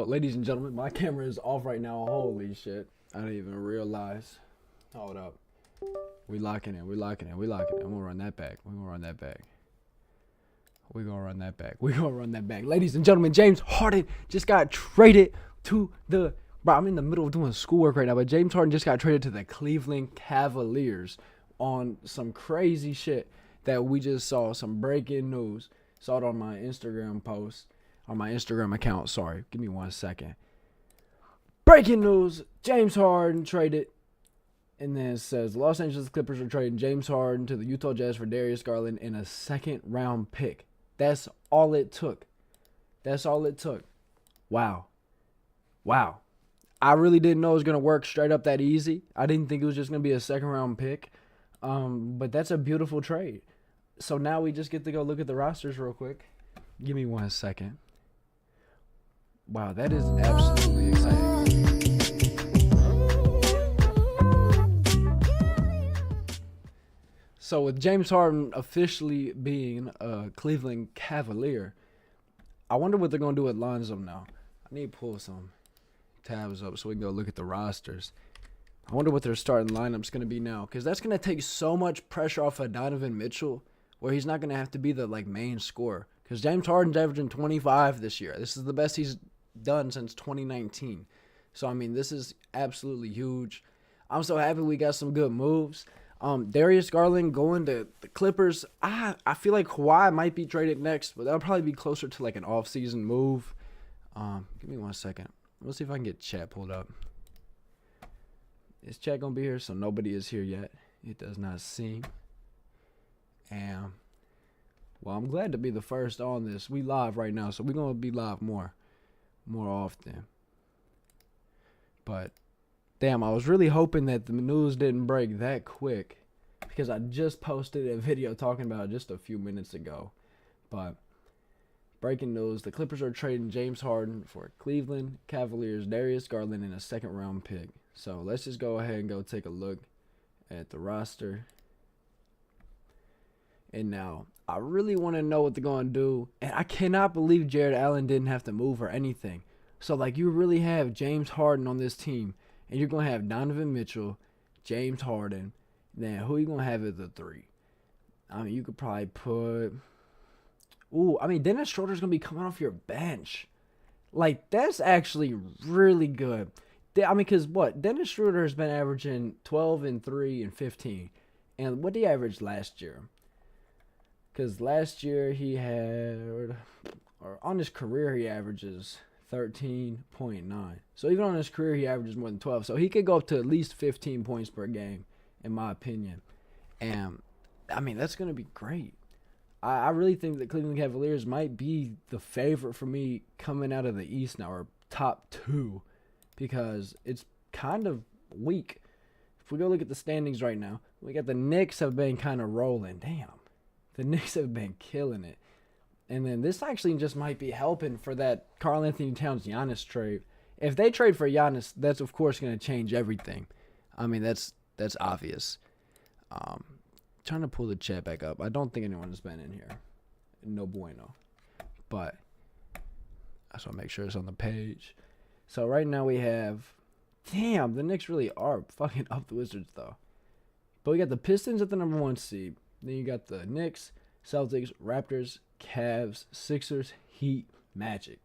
ladies and gentlemen, my camera is off right now. Holy shit. I didn't even realize. Hold up. We locking in. We locking in. We locking in. I'm gonna run that back. We're gonna run that back. We're gonna run that back. We're gonna run that back. Ladies and gentlemen, James Harden just got traded to the... Bro, I'm in the middle of doing schoolwork right now, but James Harden just got traded to the Cleveland Cavaliers on some crazy shit that we just saw. Some breaking news. Saw it on my Instagram post. On my Instagram account, sorry. Give me 1 second. Breaking news. James Harden traded. And then it says, the Los Angeles Clippers are trading James Harden to the Utah Jazz for Darius Garland in a second-round pick. That's all it took. That's all it took. Wow. Wow. I really didn't know it was going to work straight up that easy. I didn't think it was just going to be a second-round pick. But that's a beautiful trade. So now we just get to go look at the rosters real quick. Give me 1 second. Wow, that is absolutely exciting. So with James Harden officially being a Cleveland Cavalier, I wonder what they're going to do with Lonzo now. I need to pull some tabs up so we can go look at the rosters. I wonder what their starting lineup's going to be now, because that's going to take so much pressure off of Donovan Mitchell, where he's not going to have to be the main scorer. Because James Harden's averaging 25 this year. This is the best he's done since 2019. So, I mean, this is absolutely huge. I'm so happy we got some good moves. Darius Garland going to the Clippers. I feel like Kawhi might be traded next, but that'll probably be closer to an off-season move. Give me 1 second. Let's see if I can get chat pulled up. Is chat going to be here? So nobody is here yet. It does not seem. And, well, I'm glad to be the first on this. We live right now, so we're going to be live more often. But, damn, I was really hoping that the news didn't break that quick, because I just posted a video talking about it just a few minutes ago. But, breaking news, the Clippers are trading James Harden for Cleveland Cavaliers Darius Garland in a second-round pick. So, let's just go ahead and go take a look at the roster. And now, I really want to know what they're going to do. And I cannot believe Jared Allen didn't have to move or anything. So, you really have James Harden on this team. And you're going to have Donovan Mitchell, James Harden. Then, who are you going to have at the 3? I mean, you could probably put... Ooh, I mean, Dennis Schroeder's going to be coming off your bench. That's actually really good. I mean, because what? Dennis Schroeder has been averaging 12 and 3 and 15. And what did he average last year? Because last year he had, or on his career, he averages 13.9. So even on his career, he averages more than 12. So he could go up to at least 15 points per game, in my opinion. And, I mean, that's going to be great. I really think the Cleveland Cavaliers might be the favorite for me coming out of the East now, or top 2, because it's kind of weak. If we go look at the standings right now, we got the Knicks have been kind of rolling. Damn. The Knicks have been killing it. And then this actually just might be helping for that Karl Anthony Towns Giannis trade. If they trade for Giannis, that's of course going to change everything. I mean, that's obvious. Trying to pull the chat back up. I don't think anyone has been in here. No bueno. But I just want to make sure it's on the page. So right now we have... Damn, the Knicks really are fucking up the Wizards though. But we got the Pistons at the number 1 seed. Then you got the Knicks, Celtics, Raptors, Cavs, Sixers, Heat, Magic.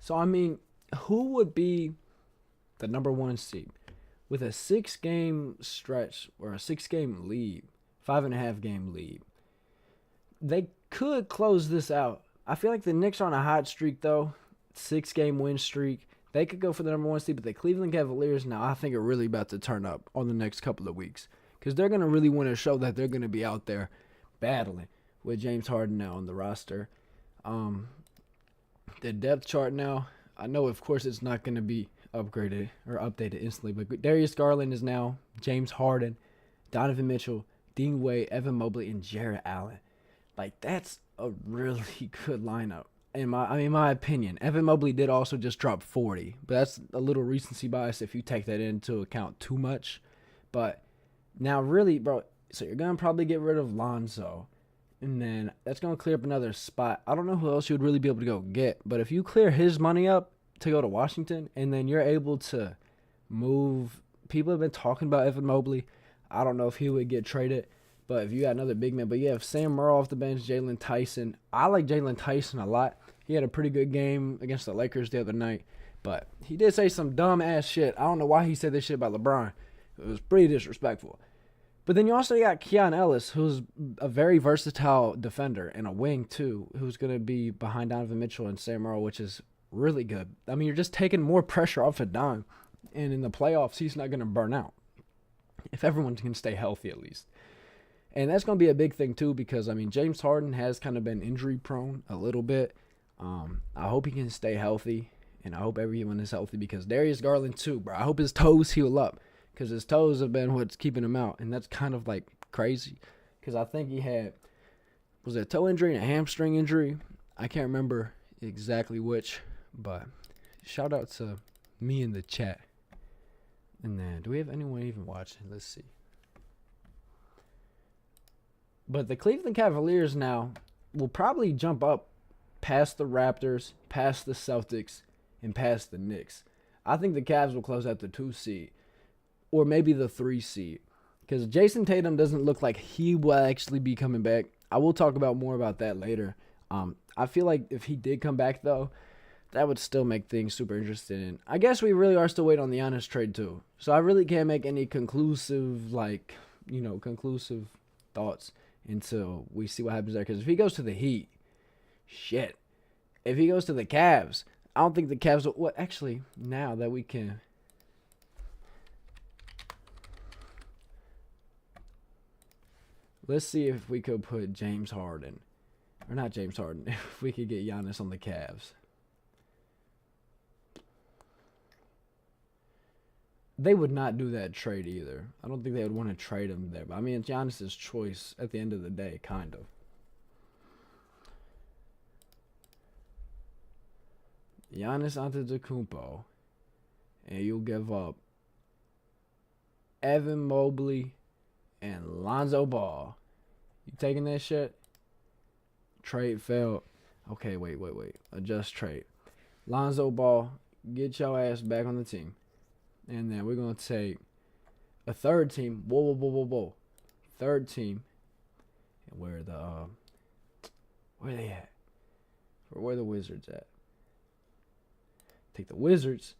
So, I mean, who would be the number 1 seed with a 6-game stretch or a 6-game lead, 5.5-game lead? They could close this out. I feel like the Knicks are on a hot streak, though. 6-game win streak. They could go for the number 1 seed, but the Cleveland Cavaliers now I think are really about to turn up on the next couple of weeks. Because they're going to really want to show that they're going to be out there battling with James Harden now on the roster. The depth chart now, I know, of course, it's not going to be upgraded or updated instantly. But Darius Garland is now James Harden, Donovan Mitchell, Dean Wade, Evan Mobley, and Jared Allen. That's a really good lineup. In my opinion. Evan Mobley did also just drop 40. But that's a little recency bias if you take that into account too much. But... now, really, bro, so you're going to probably get rid of Lonzo. And then that's going to clear up another spot. I don't know who else you would really be able to go get. But if you clear his money up, to go to Washington, and then you're able to move. People have been talking about Evan Mobley. I don't know if he would get traded, but if you got another big man, but you have Sam Merrill off the bench, Jalen Tyson. I like Jalen Tyson a lot. He had a pretty good game against the Lakers the other night, but he did say some dumb ass shit. I don't know why he said this shit about LeBron. It was pretty disrespectful. But then you also got Keon Ellis, who's a very versatile defender and a wing too, who's going to be behind Donovan Mitchell and Sam Merrill, which is really good. I mean, you're just taking more pressure off of Don, and in the playoffs, he's not going to burn out if everyone can stay healthy at least. And that's going to be a big thing too, because I mean, James Harden has kind of been injury prone a little bit. I hope he can stay healthy, and I hope everyone is healthy, because Darius Garland too, bro. I hope his toes heal up, because his toes have been what's keeping him out, and that's kind of like crazy, because I think he had, was it a toe injury and a hamstring injury? I can't remember exactly which, but shout out to me in the chat. And then, do we have anyone even watching? Let's see. But the Cleveland Cavaliers now will probably jump up past the Raptors, past the Celtics, and past the Knicks. I think the Cavs will close out the 2 seed, or maybe the 3 seed, because Jason Tatum doesn't look like he will actually be coming back. I will talk about more about that later. I feel like if he did come back, though, that would still make things super interesting. And I guess we really are still waiting on the Giannis trade, too. So I really can't make any conclusive thoughts until we see what happens there. Because if he goes to the Heat, shit. If he goes to the Cavs, I don't think the Cavs will. Well, actually, now that we can. Let's see if we could put James Harden. Or not James Harden. If we could get Giannis on the Cavs. They would not do that trade either. I don't think they would want to trade him there. But I mean, it's Giannis' choice at the end of the day, kind of. Giannis Antetokounmpo. And you'll give up Evan Mobley and Lonzo Ball. You taking that shit? Trade failed. Okay, wait. Adjust trade. Lonzo Ball, get your ass back on the team. And then we're going to take a third team. Whoa. Third team. And where are they at? Where are the Wizards at? Take the Wizards,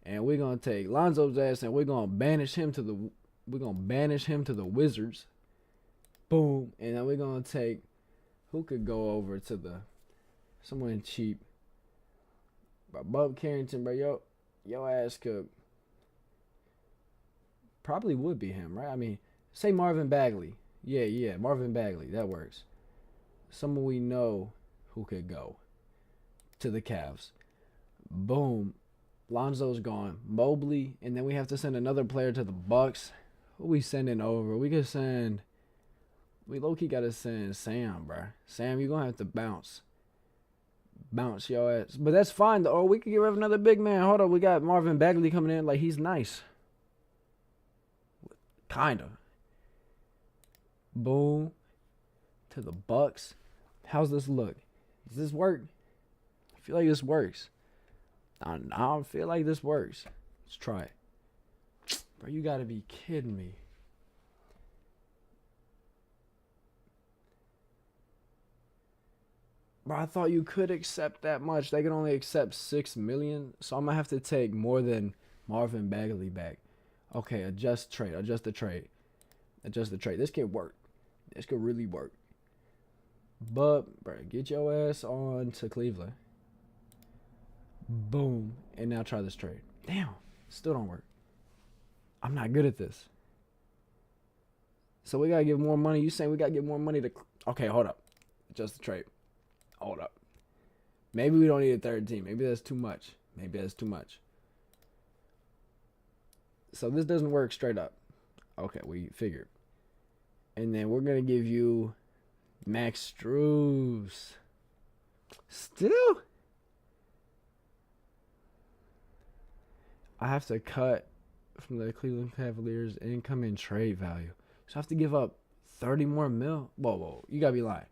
and we're going to take Lonzo's ass, and we're going to banish him to the Wizards. Boom. And then we're going to take, who could go over to someone cheap? Bob Carrington, bro. Your ass could. Probably would be him, right? I mean, say Marvin Bagley. Yeah, Marvin Bagley. That works. Someone we know who could go to the Cavs. Boom. Lonzo's gone. Mobley, and then we have to send another player to the Bucks. Who we sending over? We low-key got to send Sam, bro. Sam, you're going to have to bounce your ass. But that's fine, though. Or we could get rid of another big man. Hold on. We got Marvin Bagley coming in. Like, he's nice. Kind of. Boom. To the Bucks. How's this look? Does this work? I feel like this works. I don't feel like this works. Let's try it. Bro, you gotta be kidding me. Bro, I thought you could accept that much. They can only accept $6 million. So I'm gonna have to take more than Marvin Bagley back. Okay, adjust the trade. This could work. This could really work. But, bro, get your ass on to Cleveland. Boom. And now try this trade. Damn. Still don't work. I'm not good at this. So we got to give more money. You saying we got to give more money to... Okay, hold up. Adjust the trade. Hold up. Maybe we don't need a third team. Maybe that's too much. So this doesn't work straight up. Okay, we figured. And then we're going to give you Max Strus. Still? I have to cut from the Cleveland Cavaliers incoming trade value. So I have to give up 30 more mil. Whoa. You got to be lying.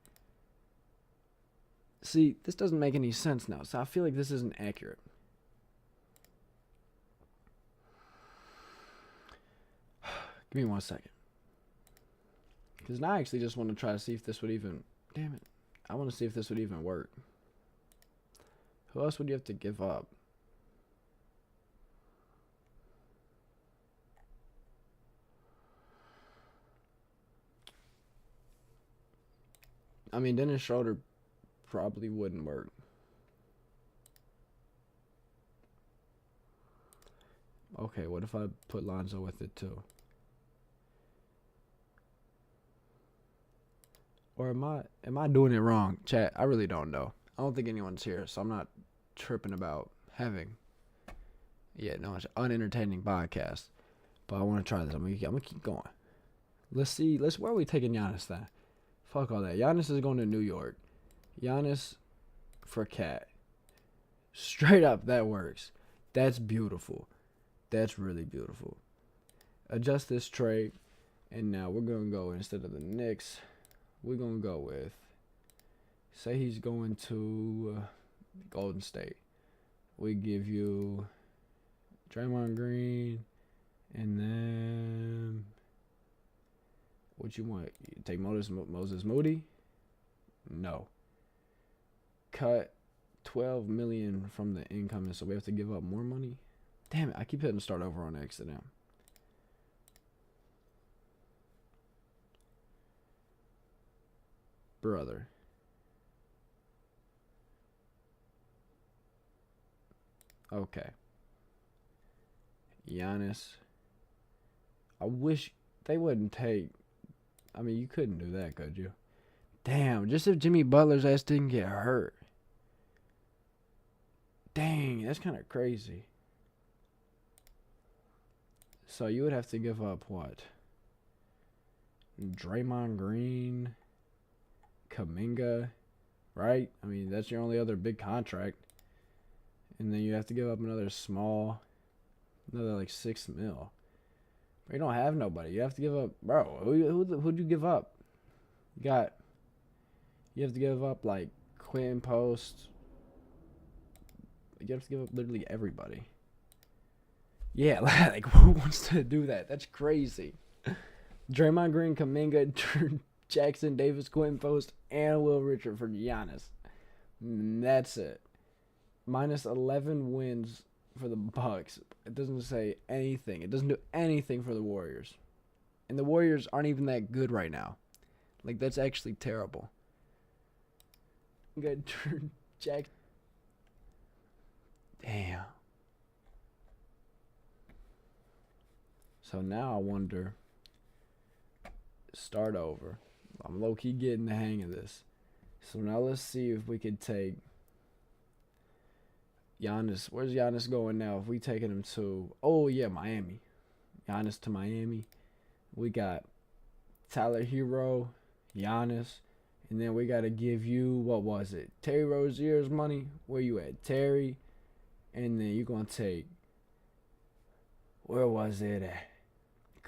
See, this doesn't make any sense now. So I feel like this isn't accurate. Give me 1 second. Because now I actually just want to try to see if this would even... Damn it. I want to see if this would even work. Who else would you have to give up? I mean, Dennis Schroeder probably wouldn't work. Okay, what if I put Lonzo with it too? Or am I doing it wrong? Chat, I really don't know. I don't think anyone's here, so I'm not tripping about having it's an unentertaining podcast. But I want to try this. I'm gonna keep going. Let's see. Where are we taking Giannis then? Fuck all that. Giannis is going to New York. Giannis for Cat. Straight up, that works. That's beautiful. That's really beautiful. Adjust this trade, and now we're gonna go instead of the Knicks. We're going to go with, say he's going to Golden State. We give you Draymond Green, and then what you want? You take Moses Moody? No. Cut $12 million from the income, so we have to give up more money? Damn it, I keep hitting start over on accident. Brother. Okay. Giannis. I wish they wouldn't take... I mean, you couldn't do that, could you? Damn, just if Jimmy Butler's ass didn't get hurt. Dang, that's kind of crazy. So you would have to give up what? Draymond Green... Kuminga, right? I mean, that's your only other big contract. And then you have to give up another like $6 million. But you don't have nobody. You have to give up, bro. Who'd you give up? You have to give up like Quinn Post. You have to give up literally everybody. Yeah, like who wants to do that? That's crazy. Draymond Green, Kuminga, Jackson Davis, Quentin Post, and Will Richard for Giannis. That's it. Minus 11 wins for the Bucks. It doesn't say anything. It doesn't do anything for the Warriors. And the Warriors aren't even that good right now. Like, that's actually terrible. Good. Jack. Damn. So now I wonder. Start over. I'm low-key getting the hang of this. So now let's see if we could take Giannis. Where's Giannis going now? If we taking him to, oh yeah, Miami. Giannis to Miami. We got Tyler Hero, Giannis, and then we got to give you, what was it? Terry Rozier's money. Where you at? Terry. And then you're going to take, where was it at?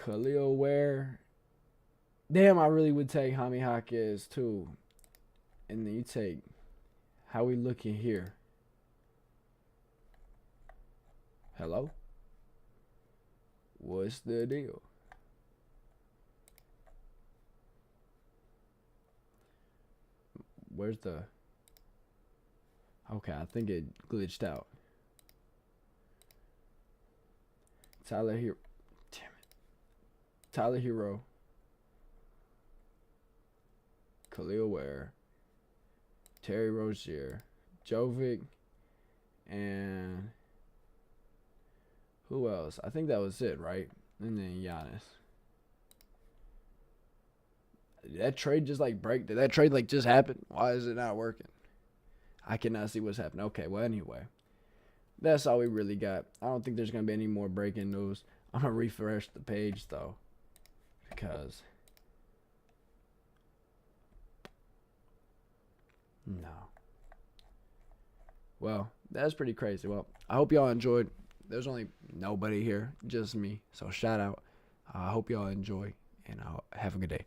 Khalil Ware. Damn, I really would take Jaime Jaquez too. And then you take, how we looking here? Hello? What's the deal? Where's the... Okay, I think it glitched out. Tyler Hero. Damn it. Tyler Hero. Khalil Ware, Terry Rozier, Jovic, and who else? I think that was it, right? And then Giannis. Did that trade just like break? Did that trade like just happen? Why is it not working? I cannot see what's happening. Okay, well anyway. That's all we really got. I don't think there's going to be any more breaking news. I'm going to refresh the page though. Because... no. Well, that's pretty crazy. Well, I hope y'all enjoyed. There's only nobody here, just me. So shout out. I hope y'all enjoy, and have a good day.